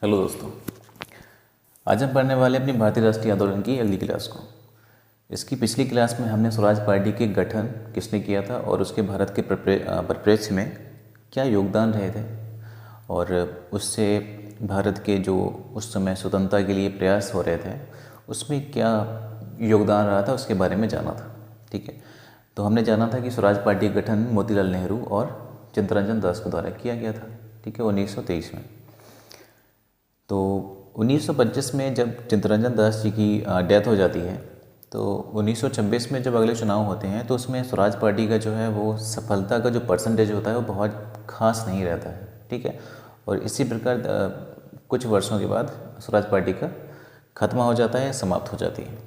Hello दोस्तों। आज हम पढ़ने वाले अपनी भारतीय राष्ट्रीय आंदोलन की अगली क्लास को। इसकी पिछली क्लास में हमने स्वराज पार्टी के गठन किसने किया था और उसके भारत के परिप्रेक्ष्य में क्या योगदान रहे थे और उससे भारत के जो उस समय स्वतंत्रता के लिए प्रयास हो रहे थे उसमें क्या योगदान रहा था उसके बारे में जाना था। ठीक है, तो हमने जाना था कि स्वराज पार्टी का गठन मोतीलाल नेहरू और चित्तरंजन दास के द्वारा किया गया था। ठीक है, 1923 में। तो 1925 में जब चित्तरंजन दास जी की डेथ हो जाती है तो 1926 में जब अगले चुनाव होते हैं तो उसमें स्वराज पार्टी का जो है वो सफलता का जो परसेंटेज होता है वो बहुत खास नहीं रहता है। ठीक है, और इसी प्रकार कुछ वर्षों के बाद स्वराज पार्टी का खत्म हो जाता है, समाप्त हो जाती है।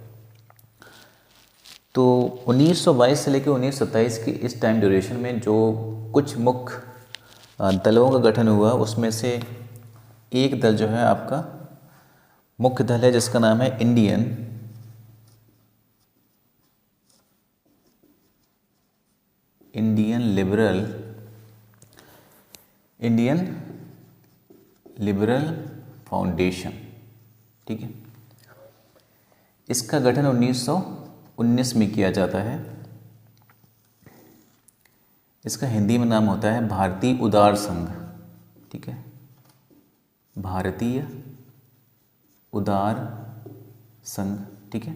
तो 1922 से लेकर 1927 की इस टाइम ड्यूरेशन में जो कुछ मुख्य दलों का गठन हुआ उसमें से एक दल जो है आपका मुख्य दल है जिसका नाम है इंडियन लिबरल फाउंडेशन। ठीक है, इसका गठन 1919 में किया जाता है। इसका हिंदी में नाम होता है भारतीय उदार संघ। ठीक है, भारतीय उदार संघ। ठीक है,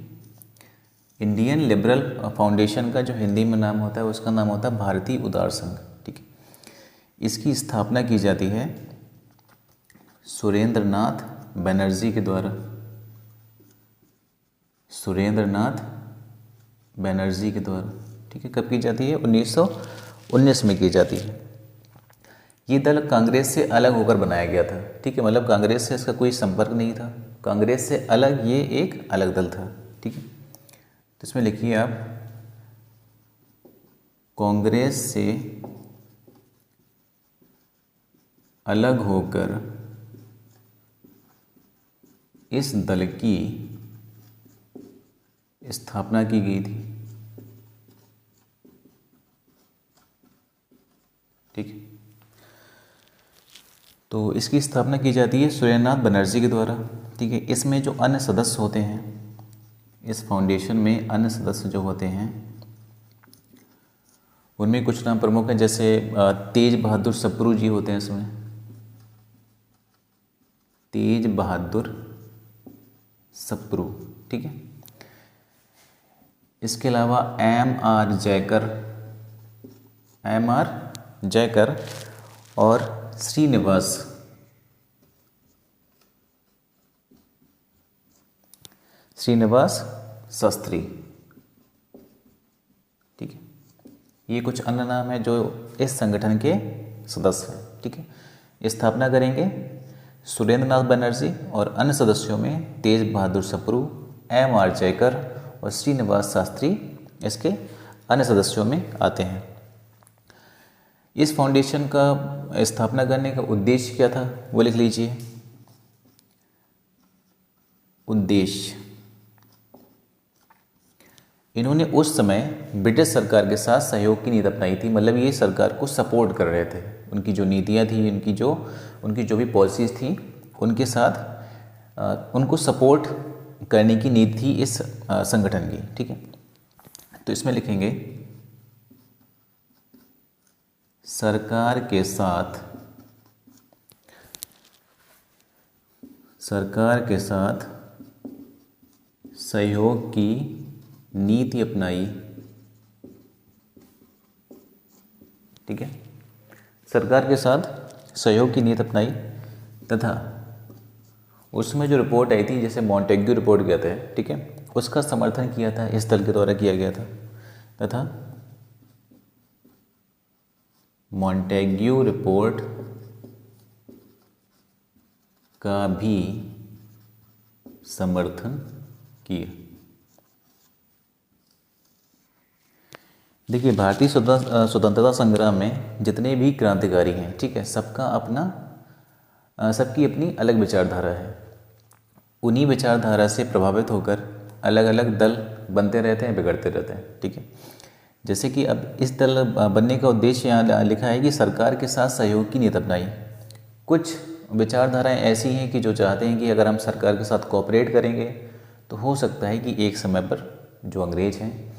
इंडियन लिबरल फाउंडेशन का जो हिंदी में नाम होता है उसका नाम होता है भारतीय उदार संघ। ठीक है, इसकी स्थापना की जाती है सुरेंद्रनाथ बनर्जी के द्वारा। ठीक है, कब की जाती है? 1919 में की जाती है। ये दल कांग्रेस से अलग होकर बनाया गया था। ठीक है, मतलब कांग्रेस से इसका कोई संपर्क नहीं था, कांग्रेस से अलग ये एक अलग दल था। ठीक है, तो इसमें लिखिए आप कांग्रेस से अलग होकर इस दल की स्थापना की गई थी। ठीक है, तो इसकी स्थापना की जाती है सुरेंद्रनाथ बनर्जी के द्वारा। ठीक है, इसमें जो अन्य सदस्य होते हैं, इस फाउंडेशन में अन्य सदस्य जो होते हैं उनमें कुछ नाम प्रमुख हैं, जैसे तेज बहादुर सप्रू जी होते हैं इसमें, तेज बहादुर सप्रू। ठीक है, इसके अलावा एम आर जयकर और श्रीनिवास शास्त्री। ठीक है, ये कुछ अन्य नाम है जो इस संगठन के सदस्य हैं। ठीक है, स्थापना करेंगे सुरेंद्रनाथ बनर्जी और अन्य सदस्यों में तेज बहादुर सप्रू, एम.आर. जयकर और श्रीनिवास शास्त्री इसके अन्य सदस्यों में आते हैं। इस फाउंडेशन का स्थापना करने का उद्देश्य क्या था वो लिख लीजिए। उद्देश्य, इन्होंने उस समय ब्रिटिश सरकार के साथ सहयोग की नीति अपनाई थी। मतलब ये सरकार को सपोर्ट कर रहे थे, उनकी जो नीतियाँ थी, उनकी जो भी पॉलिसीज़ थी उनके साथ उनको सपोर्ट करने की नीति थी इस संगठन की। ठीक है, तो इसमें लिखेंगे सरकार के साथ सहयोग की नीति अपनाई। ठीक है, सरकार के साथ सहयोग की नीति अपनाई तथा उसमें जो रिपोर्ट आई थी जैसे मॉन्टेग्यू रिपोर्ट कहते हैं। ठीक है, उसका समर्थन किया था, इस दल के द्वारा किया गया था तथा मॉन्टेग्यू रिपोर्ट का भी समर्थन किया। देखिए, भारतीय स्वतंत्रता संग्राम में जितने भी क्रांतिकारी हैं, ठीक है, सबकी अपनी अलग विचारधारा है। उन्हीं विचारधारा से प्रभावित होकर अलग अलग दल बनते रहते हैं, बिगड़ते रहते हैं। ठीक है, जैसे कि अब इस दल बनने का उद्देश्य यहाँ लिखा है कि सरकार के साथ सहयोग की नीति अपनाई। कुछ विचारधाराएं ऐसी हैं कि जो चाहते हैं कि अगर हम सरकार के साथ कोऑपरेट करेंगे तो हो सकता है कि एक समय पर जो अंग्रेज हैं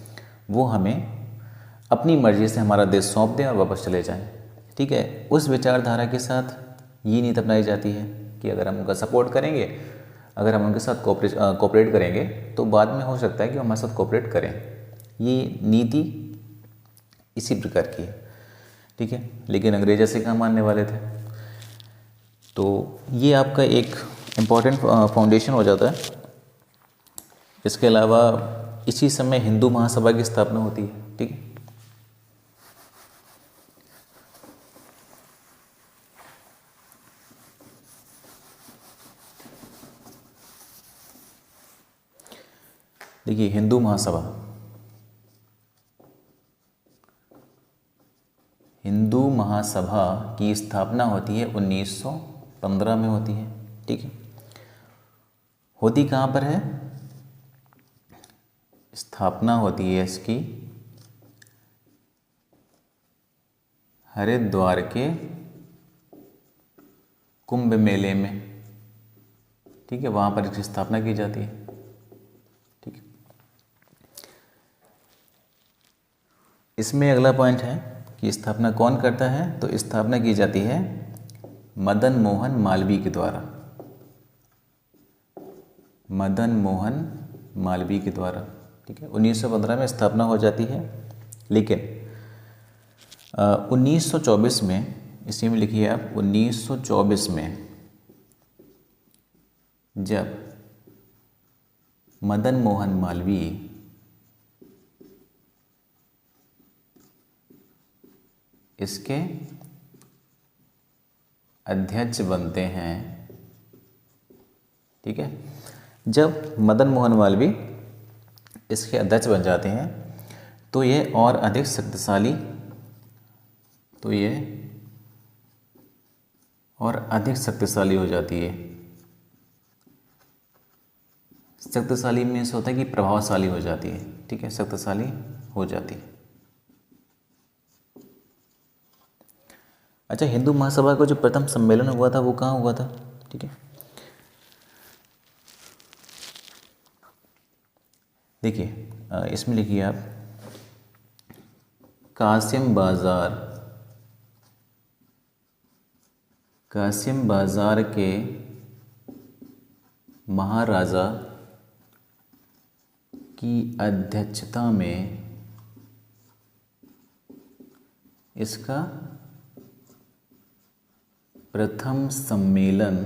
वो हमें अपनी मर्ज़ी से हमारा देश सौंप दें और वापस चले जाएं। ठीक है, उस विचारधारा के साथ ये नीति अपनाई जाती है कि अगर हम उनका सपोर्ट करेंगे, अगर हम उनके साथ कोऑपरेट करेंगे तो बाद में हो सकता है कि हमारे साथ कोऑपरेट करें। ये नीति इसी प्रकार की है। ठीक है, लेकिन अंग्रेज ऐसे कहाँ मानने वाले थे। तो ये आपका एक इम्पॉर्टेंट फाउंडेशन हो जाता है। इसके अलावा इसी समय हिंदू महासभा की स्थापना होती है। ठीक है, देखिए हिंदू महासभा, हिंदू महासभा की स्थापना होती है 1915 में होती है। ठीक है, होती कहाँ पर है, स्थापना होती है इसकी हरिद्वार के कुंभ मेले में। ठीक है, वहाँ पर इसकी स्थापना की जाती है। ठीक है, इसमें अगला पॉइंट है कि स्थापना कौन करता है, तो स्थापना की जाती है मदन मोहन मालवीय के द्वारा। मदन मोहन मालवीय के द्वारा। ठीक है, 1915 में स्थापना हो जाती है, लेकिन 1924 में, इसी में लिखिए आप, 1924 में जब मदन मोहन मालवीय इसके अध्यक्ष बनते हैं। ठीक है, जब मदन मोहन मालवीय इसके अध्यक्ष बन जाते हैं तो ये और अधिक शक्तिशाली, हो जाती है। शक्तिशाली मीन्स होता है कि प्रभावशाली हो जाती है। ठीक है, शक्तिशाली हो जाती है। अच्छा, हिंदू महासभा का जो प्रथम सम्मेलन हुआ था वो कहाँ हुआ था। ठीक है, देखिए इसमें लिखिए आप, कासिम बाजार के महाराजा की अध्यक्षता में इसका प्रथम सम्मेलन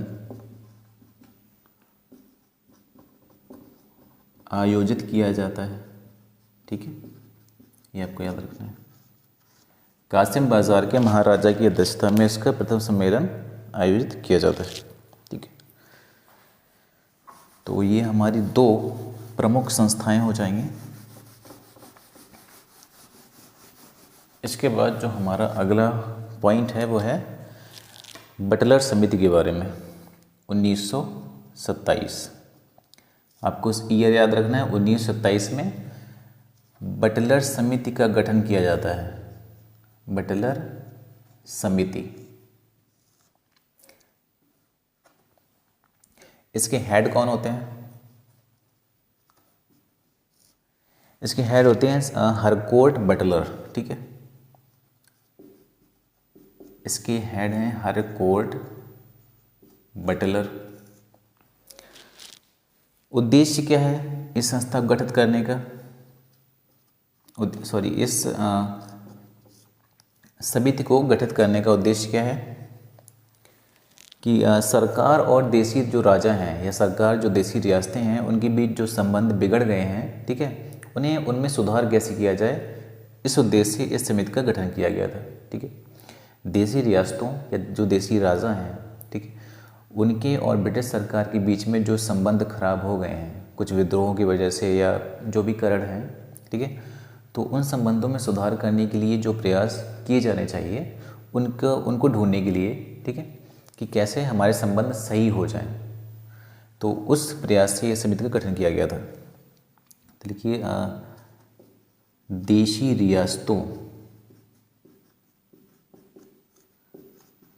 आयोजित किया जाता है। ठीक है, ये आपको याद रखना है। कासिम बाजार के महाराजा की अध्यक्षता में इसका प्रथम सम्मेलन आयोजित किया जाता है। ठीक है, तो ये हमारी दो प्रमुख संस्थाएं हो जाएंगी। इसके बाद जो हमारा अगला पॉइंट है वो है बटलर समिति के बारे में। 1927, आपको इस ईयर याद रखना है। 1927 में बटलर समिति का गठन किया जाता है। बटलर समिति, इसके हेड कौन होते हैं, इसके हेड होते हैं हरकोर्ट बटलर। ठीक है, इसके हेड हैं हरकोर्ट बटलर। उद्देश्य क्या है इस संस्था को गठित करने का, इस समिति को गठित करने का उद्देश्य क्या है कि सरकार और देशी जो राजा हैं या सरकार जो देशी रियासतें हैं उनके बीच जो संबंध बिगड़ गए हैं, ठीक है, उन्हें उनमें सुधार कैसे किया जाए, इस उद्देश्य से इस समिति का गठन किया गया था। ठीक है, देशी रियासतों या जो देशी राजा हैं, ठीक है, उनके और ब्रिटिश सरकार के बीच में जो संबंध खराब हो गए हैं कुछ विद्रोहों की वजह से या जो भी कारण हैं, ठीक है, तो उन संबंधों में सुधार करने के लिए जो प्रयास किए जाने चाहिए उनको ढूंढने के लिए, ठीक है, कि कैसे हमारे संबंध सही हो जाएं, तो उस प्रयास से यह समिति का गठन किया गया था। तो लिखिए देशी रियासतों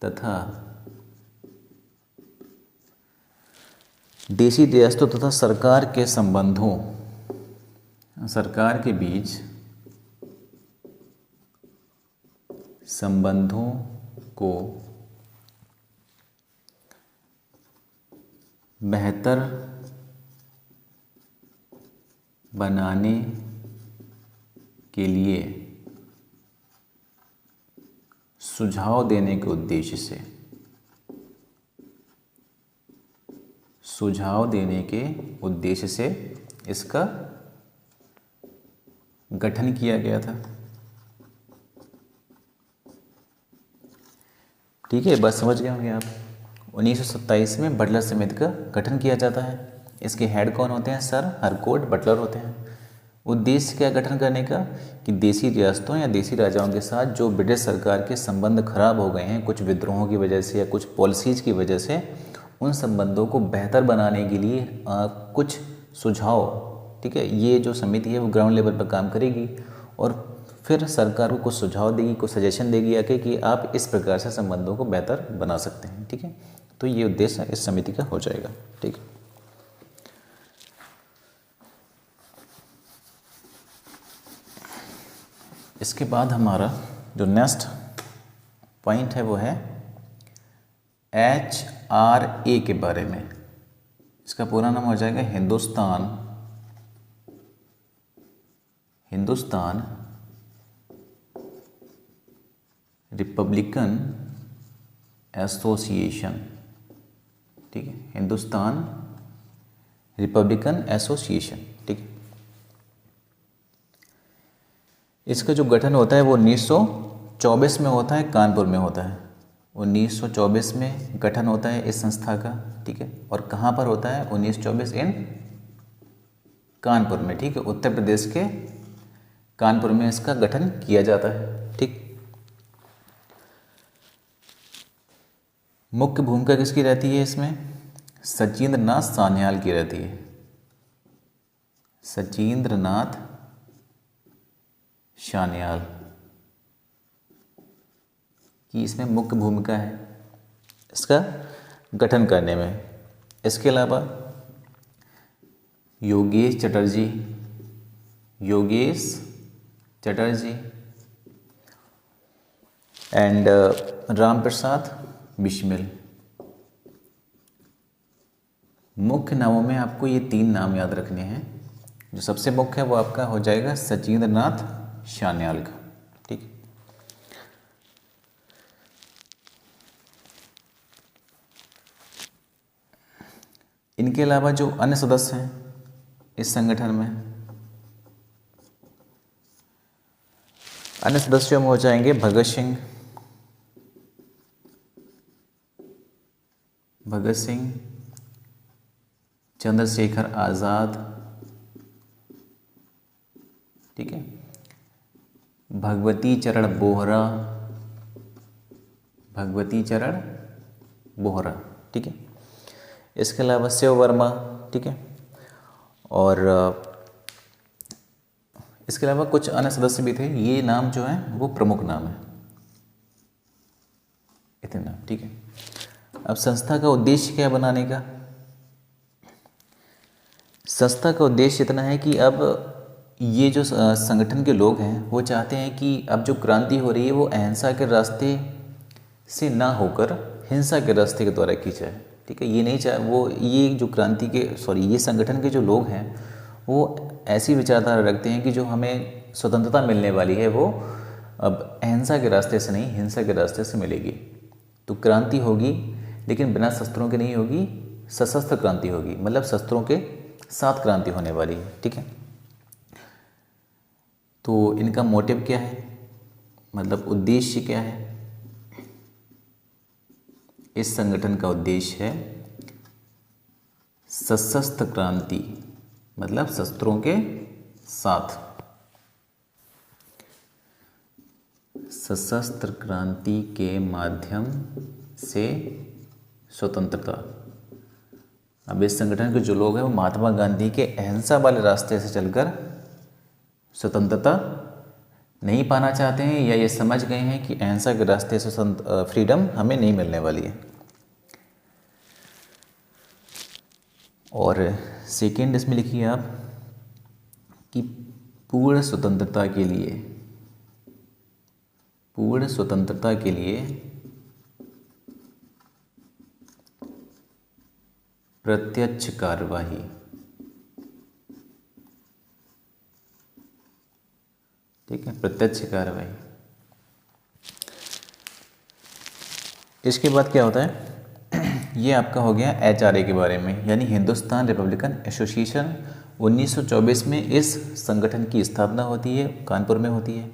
तथा देशी रियासतों तथा सरकार के संबंधों, सरकार के बीच संबंधों को बेहतर बनाने के लिए सुझाव देने के उद्देश्य से, सुझाव देने के उद्देश्य से इसका गठन किया गया था। ठीक है, बस समझ गए होंगे आप। 1927 में बटलर समिति का गठन किया जाता है। इसके हेड कौन होते हैं? सर हरकोर्ट बटलर होते हैं। उद्देश्य क्या गठन करने का? कि देशी रियासतों या देशी राजाओं के साथ जो ब्रिटिश सरकार के संबंध खराब हो गए हैं कुछ विद्रोहों की वजह से या कुछ पॉलिसीज़ की वजह से, उन संबंधों को बेहतर बनाने के लिए कुछ सुझाव, ठीक है, ये जो समिति है वो ग्राउंड लेवल पर काम करेगी और फिर सरकार को कुछ सुझाव देगी, कुछ सजेशन देगी आके कि आप इस प्रकार से संबंधों को बेहतर बना सकते हैं। ठीक है, तो ये उद्देश्य इस समिति का हो जाएगा। ठीक है, इसके बाद हमारा जो नेक्स्ट पॉइंट है वो है HRA के बारे में। इसका पूरा नाम हो जाएगा हिंदुस्तान रिपब्लिकन एसोसिएशन। ठीक है, हिंदुस्तान रिपब्लिकन एसोसिएशन। ठीक है, इसका जो गठन होता है वो 1924 में होता है, कानपुर में होता है। 1924 में गठन होता है इस संस्था का। ठीक है, और कहाँ पर होता है? 1924 इन कानपुर में। ठीक है, उत्तर प्रदेश के कानपुर में इसका गठन किया जाता है। ठीक, मुख्य भूमिका किसकी रहती है इसमें? सचिंद्र नाथ सान्याल की रहती है। सचिंद्र नाथ सान्याल की इसमें मुख्य भूमिका है इसका गठन करने में। इसके अलावा योगेश चटर्जी एंड राम प्रसाद बिस्मिल। मुख्य नामों में आपको ये 3 नाम याद रखने हैं। जो सबसे मुख्य है वो आपका हो जाएगा सचिंद्र नाथ सान्याल का। ठीक, इनके अलावा जो अन्य सदस्य हैं इस संगठन में, अन्य सदस्यों में हो जाएंगे भगत सिंह, चंद्रशेखर आज़ाद, ठीक है, भगवती चरण बोहरा, ठीक है। इसके अलावा शिव वर्मा, ठीक है, और इसके अलावा कुछ अन्य सदस्य भी थे। ये नाम जो है वो प्रमुख नाम है, इतने नाम, ठीक है। अब संस्था का उद्देश्य क्या है बनाने का? संस्था का उद्देश्य इतना है कि अब ये जो संगठन के लोग हैं वो चाहते हैं कि अब जो क्रांति हो रही है वो अहिंसा के रास्ते से ना होकर हिंसा के रास्ते के द्वारा की जाए, ठीक है। ये नहीं चाहे वो ये जो क्रांति के ये संगठन के जो लोग हैं वो ऐसी विचारधारा रखते हैं कि जो हमें स्वतंत्रता मिलने वाली है वो अब अहिंसा के रास्ते से नहीं हिंसा के रास्ते से मिलेगी। तो क्रांति होगी लेकिन बिना शस्त्रों के नहीं होगी, सशस्त्र क्रांति होगी, मतलब शस्त्रों के साथ क्रांति होने वाली है, ठीक है। तो इनका मोटिव क्या है, मतलब उद्देश्य क्या है? इस संगठन का उद्देश्य है सशस्त्र क्रांति, मतलब शस्त्रों के साथ, सशस्त्र क्रांति के माध्यम से स्वतंत्रता। अब इस संगठन के जो लोग हैं वो महात्मा गांधी के अहिंसा वाले रास्ते से चलकर स्वतंत्रता नहीं पाना चाहते हैं, या ये समझ गए हैं कि अहिंसा के रास्ते से फ्रीडम हमें नहीं मिलने वाली है। और सेकेंड इसमें लिखिए आप कि पूर्ण स्वतंत्रता के लिए, पूर्ण स्वतंत्रता के लिए प्रत्यक्ष कार्यवाही। ठीक है, प्रत्यक्ष कार्यवाही। इसके बाद क्या होता है, ये आपका हो गया HRA के बारे में, यानी हिंदुस्तान रिपब्लिकन एसोसिएशन। 1924 में इस संगठन की स्थापना होती है, कानपुर में होती है।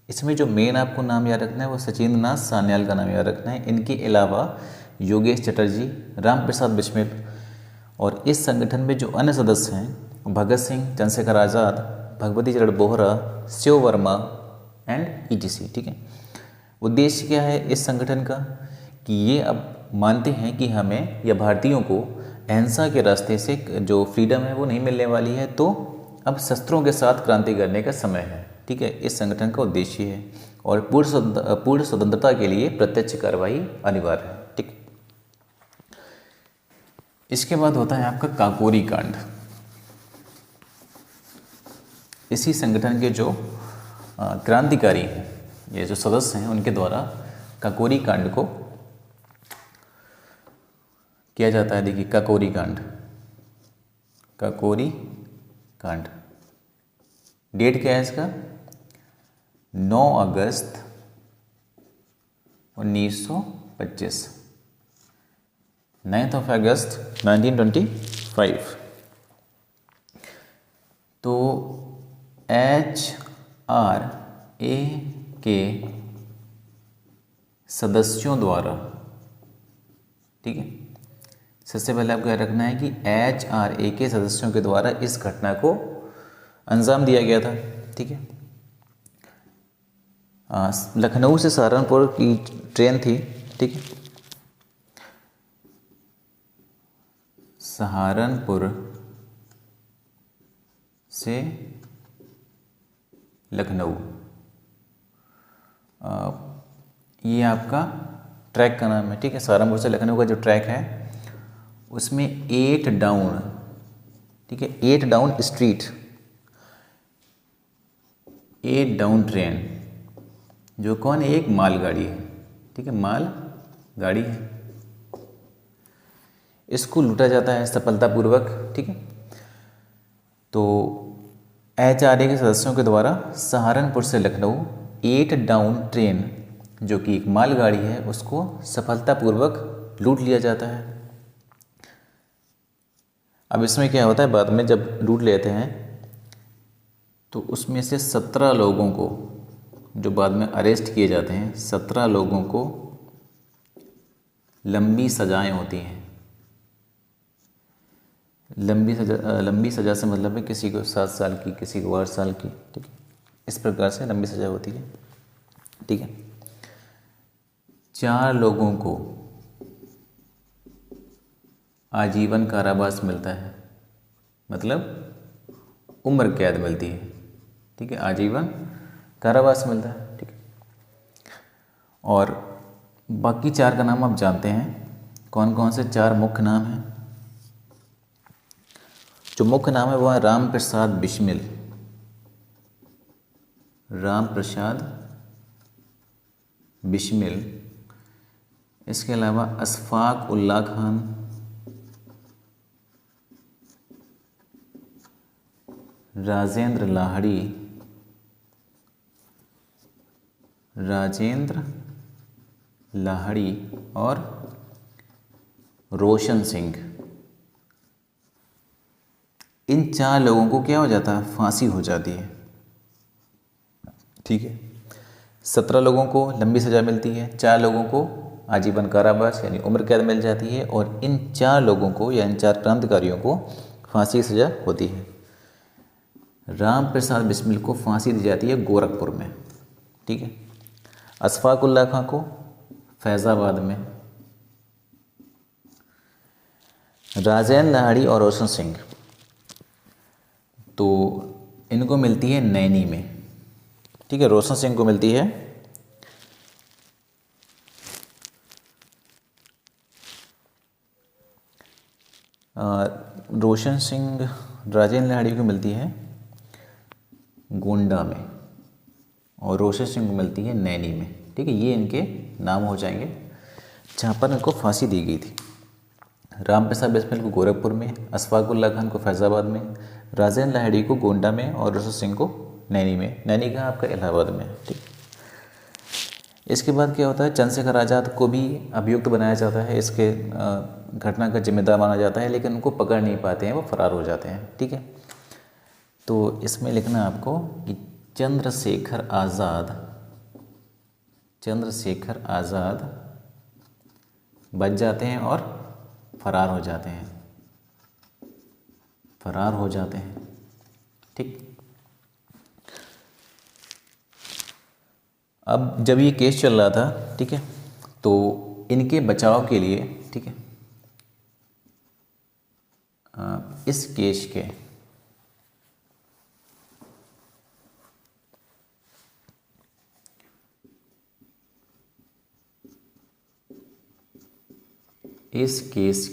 इसमें जो मेन आपको नाम याद रखना है वो सचिंद्र नाथ सान्याल का नाम याद रखना है। इनके अलावा योगेश चटर्जी, राम प्रसाद बिस्मिल, और इस संगठन में जो अन्य सदस्य हैं भगत सिंह, चंद्रशेखर आज़ाद, भगवती चरण बोहरा, शिव वर्मा एंड ETC। ठीक है, उद्देश्य क्या है इस संगठन का कि ये अब मानते हैं कि हमें या भारतीयों को अहिंसा के रास्ते से जो फ्रीडम है वो नहीं मिलने वाली है, तो अब शस्त्रों के साथ क्रांति करने का समय है। ठीक है, इस संगठन का उद्देश्य है। और पूर्ण स्वतंत्रता के लिए प्रत्यक्ष कार्रवाई अनिवार्य है। ठीक, इसके बाद होता है आपका काकोरी कांड। इसी संगठन के जो क्रांतिकारी हैं, ये जो सदस्य हैं, उनके द्वारा काकोरी कांड को किया जाता है। देखिए, काकोरी कांड, काकोरी कांड, डेट क्या है इसका, 9 अगस्त 1925, 9 अगस्त 1925। तो HRA के सदस्यों द्वारा, ठीक है, सबसे पहले आपको याद रखना है कि HRA के सदस्यों के द्वारा इस घटना को अंजाम दिया गया था। ठीक है, लखनऊ से सहारनपुर की ट्रेन थी। ठीक है, सहारनपुर से लखनऊ, ये आपका ट्रैक का नाम है। ठीक है, सहारनपुर से लखनऊ का जो ट्रैक है उसमें 8 डाउन, ठीक है, 8 डाउन स्ट्रीट, 8 डाउन ट्रेन, जो कौन है, एक मालगाड़ी है। ठीक है, माल गाड़ी है, इसको लूटा जाता है सफलतापूर्वक। ठीक है, तो HRA के सदस्यों के द्वारा सहारनपुर से लखनऊ 8 डाउन ट्रेन, जो कि एक मालगाड़ी है, उसको सफलतापूर्वक लूट लिया जाता है। अब इसमें क्या होता है, बाद में जब लूट लेते हैं तो उसमें से 17 लोगों को, जो बाद में अरेस्ट किए जाते हैं, 17 लोगों को लंबी सजाएं होती हैं। लंबी सज़ा से मतलब है किसी को 7 साल की, किसी को 8 साल की। ठीक है, इस प्रकार से लंबी सज़ा होती है। ठीक है, 4 लोगों को आजीवन कारावास मिलता है, मतलब उम्र कैद मिलती है। ठीक है, आजीवन कारावास मिलता है। ठीक है, और बाकी 4 का नाम आप जानते हैं, कौन कौन से 4 मुख्य नाम हैं। जो मुख्य नाम है वो है राम प्रसाद बिस्मिल, राम प्रसाद बिस्मिल। इसके अलावा अशफाक उल्ला खान, राजेंद्र लाहड़ी, राजेंद्र लाहड़ी और रोशन सिंह। इन 4 लोगों को क्या हो जाता है, फांसी हो जाती है। ठीक है, 17 लोगों को लंबी सज़ा मिलती है, 4 लोगों को आजीवन कारावास यानी उम्र कैद मिल जाती है, और इन 4 लोगों को या इन 4 क्रांतिकारियों को फांसी की सज़ा होती है। राम प्रसाद बिस्मिल को फांसी दी जाती है गोरखपुर में। ठीक है, अशफाक उल्ला खां को फैज़ाबाद में, राजेंद्र लाहड़ी और रोशन सिंह तो इनको मिलती है नैनी में। ठीक है, रोशन सिंह को मिलती है रोशन सिंह राजेंद्र लाहिड़ी को मिलती है गोंडा में और रोशन सिंह को मिलती है नैनी में। ठीक है, ये इनके नाम हो जाएंगे जहाँ पर इनको फांसी दी गई थी। राम प्रसाद बिस्मिल को गोरखपुर में, अशफाकुल्ला खान को फैज़ाबाद में, राजेंद्र लाहिड़ी को गोंडा में और रोशन सिंह को नैनी में। नैनी का आपका इलाहाबाद में। ठीक, इसके बाद क्या होता है, चंद्रशेखर आज़ाद को भी अभियुक्त बनाया जाता है, इसके घटना का जिम्मेदार माना जाता है, लेकिन उनको पकड़ नहीं पाते हैं, वो फरार हो जाते हैं। ठीक है, तो इसमें लिखना आपको कि चंद्रशेखर आज़ाद बच जाते हैं और फरार हो जाते हैं। ठीक, अब जब ये केस चल रहा था, ठीक है, तो इनके बचाव के लिए, ठीक है, इस केस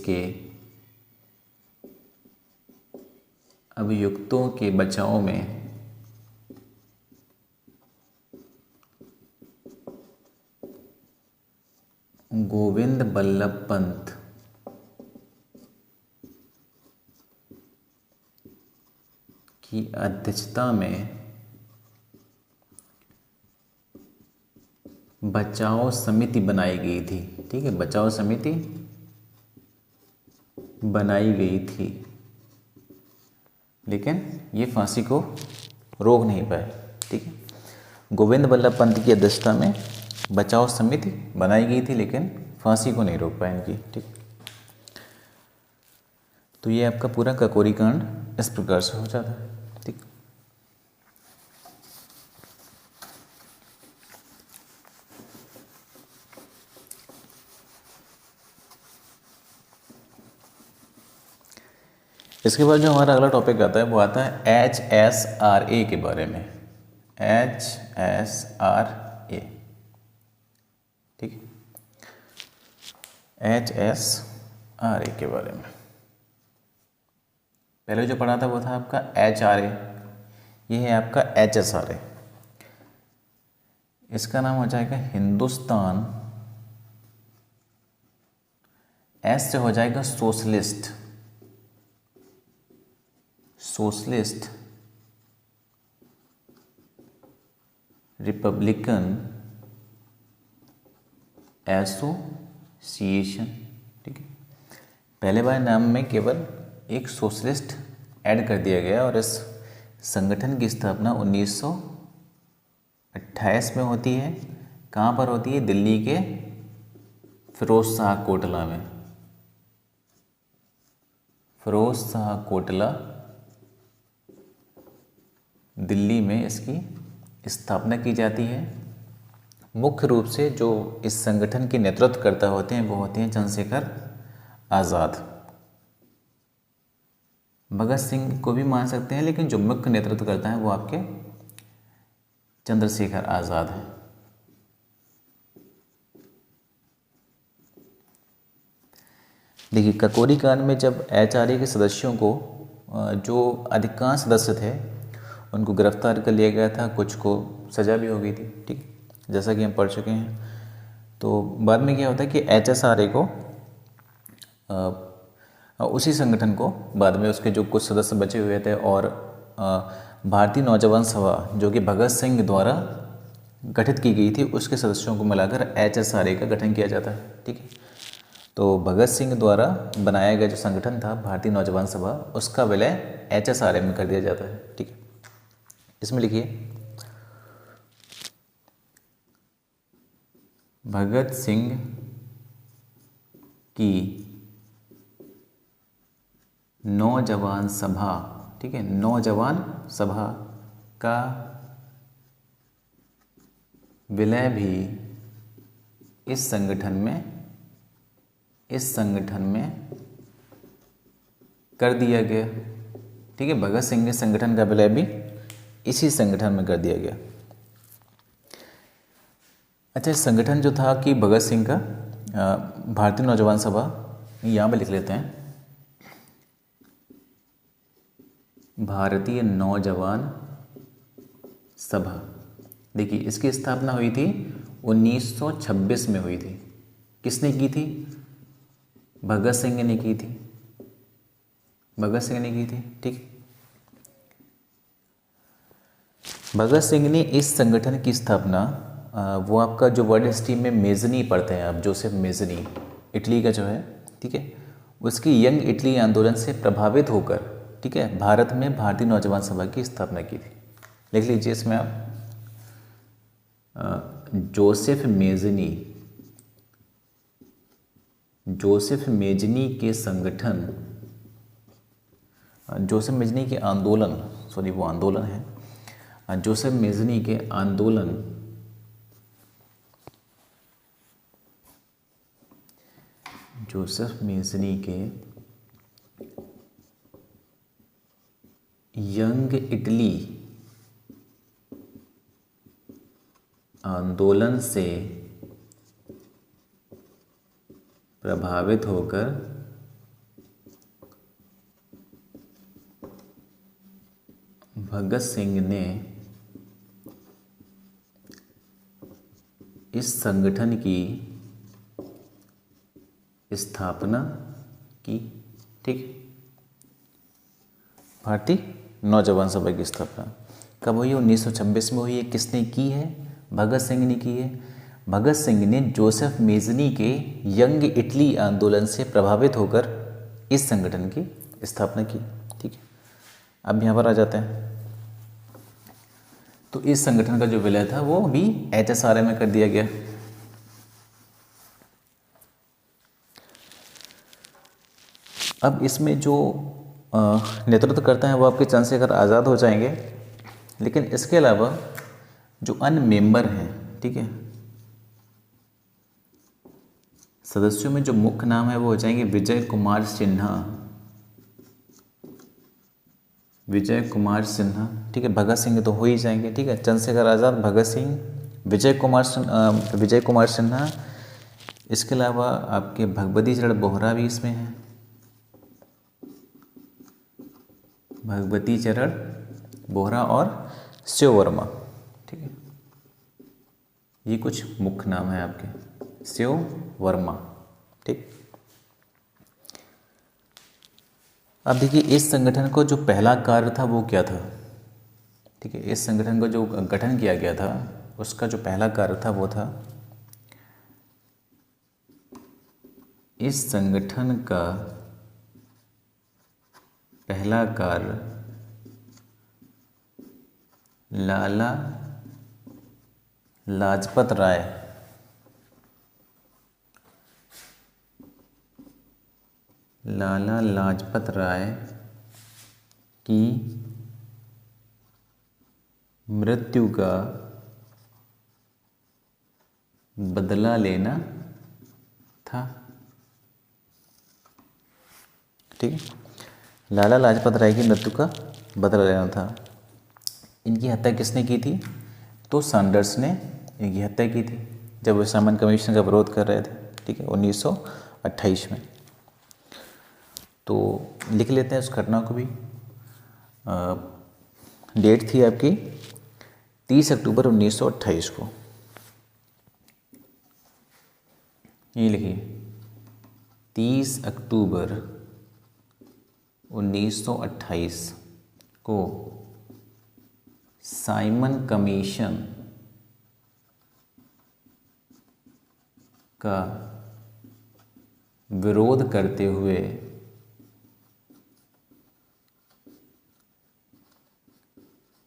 के अभियुक्तों के बचाव में गोविंद बल्लभ पंत की अध्यक्षता में बचाव समिति बनाई गई थी। ठीक है, बचाव समिति बनाई गई थी, लेकिन ये फांसी को रोक नहीं पाए। ठीक है, गोविंद बल्लभ पंत की अध्यक्षता में बचाव समिति बनाई गई थी, लेकिन फांसी को नहीं रोक पाए इनकी। ठीक, तो ये आपका पूरा ककोरी कांड इस प्रकार से हो जाता है। ठीक, इसके बाद जो हमारा अगला टॉपिक आता है वो आता है HSRA के बारे में। HSRA, ठीक है, HSRA के बारे में पहले जो पढ़ा था वो था आपका HRA, ये है आपका HSRA। इसका नाम हो जाएगा हिंदुस्तान, एस से हो जाएगा सोशलिस्ट रिपब्लिकन एसोसिएशन। ठीक है, पहले बार नाम में केवल एक सोशलिस्ट ऐड कर दिया गया और इस संगठन की स्थापना 1928 में होती है। कहाँ पर होती है? दिल्ली के फिरोज शाह कोटला में। फिरोज शाह कोटला दिल्ली में इसकी स्थापना की जाती है। मुख्य रूप से जो इस संगठन के नेतृत्व करता होते हैं वो होते हैं चंद्रशेखर आज़ाद। भगत सिंह को भी मान सकते हैं, लेकिन जो मुख्य नेतृत्व करता है वो आपके चंद्रशेखर आज़ाद है। देखिए, ककोरी कांड में जब HRA के सदस्यों को, जो अधिकांश सदस्य थे, उनको गिरफ्तार कर लिया गया था, कुछ को सज़ा भी हो गई थी। ठीक, जैसा कि हम पढ़ चुके हैं। तो बाद में क्या होता है कि HSRA को, उसी संगठन को बाद में उसके जो कुछ सदस्य बचे हुए थे और भारतीय नौजवान सभा जो कि भगत सिंह द्वारा गठित की गई थी, उसके सदस्यों को मिलाकर HSRA का गठन किया जाता है। ठीक है, तो भगत सिंह द्वारा बनाया गया जो संगठन था भारतीय नौजवान सभा, उसका विलय HSRA में कर दिया जाता है। ठीक है, इसमें लिखिए, भगत सिंह की नौजवान सभा, ठीक है, नौजवान सभा का विलय भी इस संगठन में कर दिया गया। ठीक है, भगत सिंह के संगठन का विलय भी इसी संगठन में कर दिया गया। अच्छा, इस संगठन जो था कि भगत सिंह का भारतीय नौजवान सभा, यहाँ पे लिख लेते हैं, भारतीय नौजवान सभा। देखिए, इसकी स्थापना हुई थी 1926 में हुई थी। किसने की थी? भगत सिंह ने की थी। भगत सिंह ने की थी, ठीक। भगत सिंह ने इस संगठन की स्थापना, वो आपका जो वर्ल्ड हिस्ट्री में मेजनी पढ़ते हैं आप, जोसेफ मेजनी, इटली का जो है, ठीक है, उसकी यंग इटली आंदोलन से प्रभावित होकर, ठीक है, भारत में भारतीय नौजवान सभा की स्थापना की थी। लिख लीजिए इसमें आप, जोसेफ मेजनी, जोसेफ मेजनी के संगठन, जोसेफ मेजनी के आंदोलन, सॉरी वो आंदोलन है, जोसेफ मेजनी के आंदोलन, जोसेफ मेजनी के यंग इटली आंदोलन से प्रभावित होकर भगत सिंह ने इस संगठन की स्थापना की, ठीक। भारतीय नौजवान सभा की स्थापना कब हुई? 1926 में हुई है। किसने की है? भगत सिंह ने की है। भगत सिंह ने जोसेफ मेजनी के यंग इटली आंदोलन से प्रभावित होकर इस संगठन की स्थापना की, ठीक है। अब यहाँ पर आ जाते हैं, तो इस संगठन का जो विलय था वो भी HSRA में कर दिया गया। अब इसमें जो नेतृत्व करता है वो आपके चंद्रशेखर आज़ाद हो जाएंगे, लेकिन इसके अलावा जो अन्य मेंबर हैं, ठीक है, सदस्यों में जो मुख्य नाम है वो हो जाएंगे विजय कुमार सिन्हा, विजय कुमार सिन्हा, ठीक है। भगत सिंह तो हो ही जाएंगे, ठीक है। चंद्रशेखर आज़ाद, भगत सिंह, विजय कुमार सिन्हा। इसके अलावा आपके भगवती चरण बोहरा भी इसमें है, भगवती चरण बोहरा और शिव वर्मा, ठीक है। ये कुछ मुख्य नाम है आपके, शिव वर्मा, ठीक। अब देखिए, इस संगठन को जो पहला कार्य था वो क्या था, ठीक है। इस संगठन को जो गठन किया गया था उसका जो पहला कार्य था वो था, इस संगठन का पहला कार्य लाला लाजपत राय की मृत्यु का बदला लेना था, ठीक है। लाला लाजपत राय की मृत्यु का बदला लेना था। इनकी हत्या किसने की थी? तो सैंडर्स ने इनकी हत्या की थी जब वो साइमन कमीशन का विरोध कर रहे थे, ठीक है, 1928 में। तो लिख लेते हैं उस घटना को भी। डेट थी आपकी 30 अक्टूबर 1928 को। ये लिखिए, 30 अक्टूबर 1928 को साइमन कमीशन का विरोध करते हुए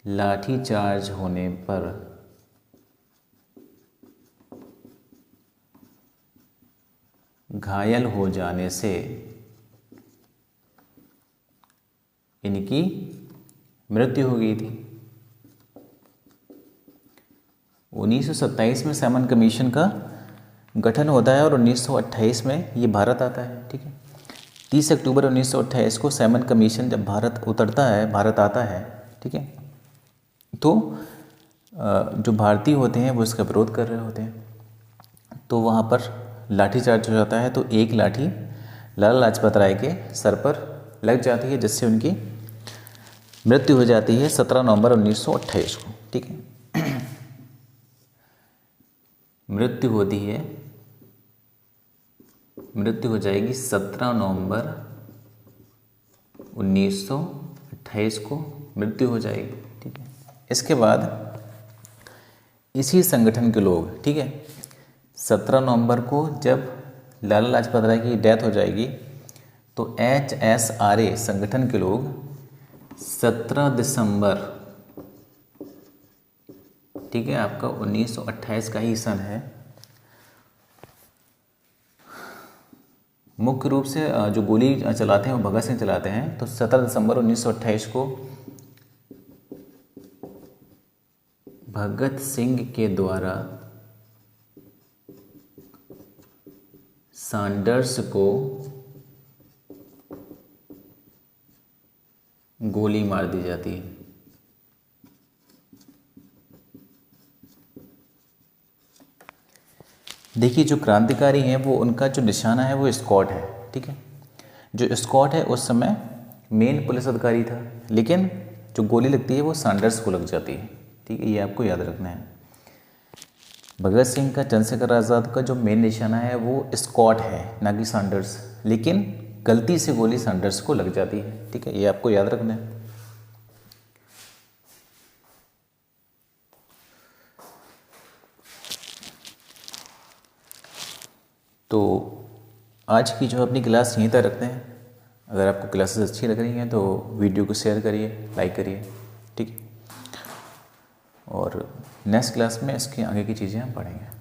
लाठीचार्ज होने पर घायल हो जाने से इनकी मृत्यु हो गई थी। 1927 में साइमन कमीशन का गठन होता है और 1928 में ये भारत आता है, ठीक है। 30 अक्टूबर 1928 को साइमन कमीशन जब भारत आता है, ठीक है, तो जो भारतीय होते हैं वो इसका विरोध कर रहे होते हैं। तो वहाँ पर लाठीचार्ज हो जाता है, तो एक लाठी लाला लाजपत राय के सर पर लग जाती है, जिससे उनकी मृत्यु हो जाती है 17 नवंबर 1928 को। ठीक है, मृत्यु हो जाएगी 17 नवंबर 1928 को मृत्यु हो जाएगी। ठीक है, इसके बाद इसी संगठन के लोग, ठीक है, 17 नवंबर को जब लाला लाजपत राय की डेथ हो जाएगी तो HSRA संगठन के लोग 17 दिसंबर, ठीक है, आपका 1928 का ही सन है, मुख्य रूप से जो गोली चलाते हैं वो भगत सिंह चलाते हैं। तो 17 दिसंबर 1928 को भगत सिंह के द्वारा सैंडर्स को गोली मार दी जाती है। देखिए, जो क्रांतिकारी हैं वो उनका जो निशाना है वो स्कॉट है। ठीक है, जो स्कॉट है उस समय मेन पुलिस अधिकारी था, लेकिन जो गोली लगती है वो सैंडर्स को लग जाती है। ठीक है, ये आपको याद रखना है। भगत सिंह का, चंद्रशेखर आज़ाद का जो मेन निशाना है वो स्कॉट है, ना कि सैंडर्स, लेकिन गलती से गोली सैंडर्स को लग जाती है। ठीक है, ये आपको याद रखना है। तो आज की जो अपनी क्लास यहीं तक रखते हैं। अगर आपको क्लासेस अच्छी लग रही हैं तो वीडियो को शेयर करिए, लाइक करिए। ठीक है, और नेक्स्ट क्लास में इसके आगे की चीज़ें हम पढ़ेंगे।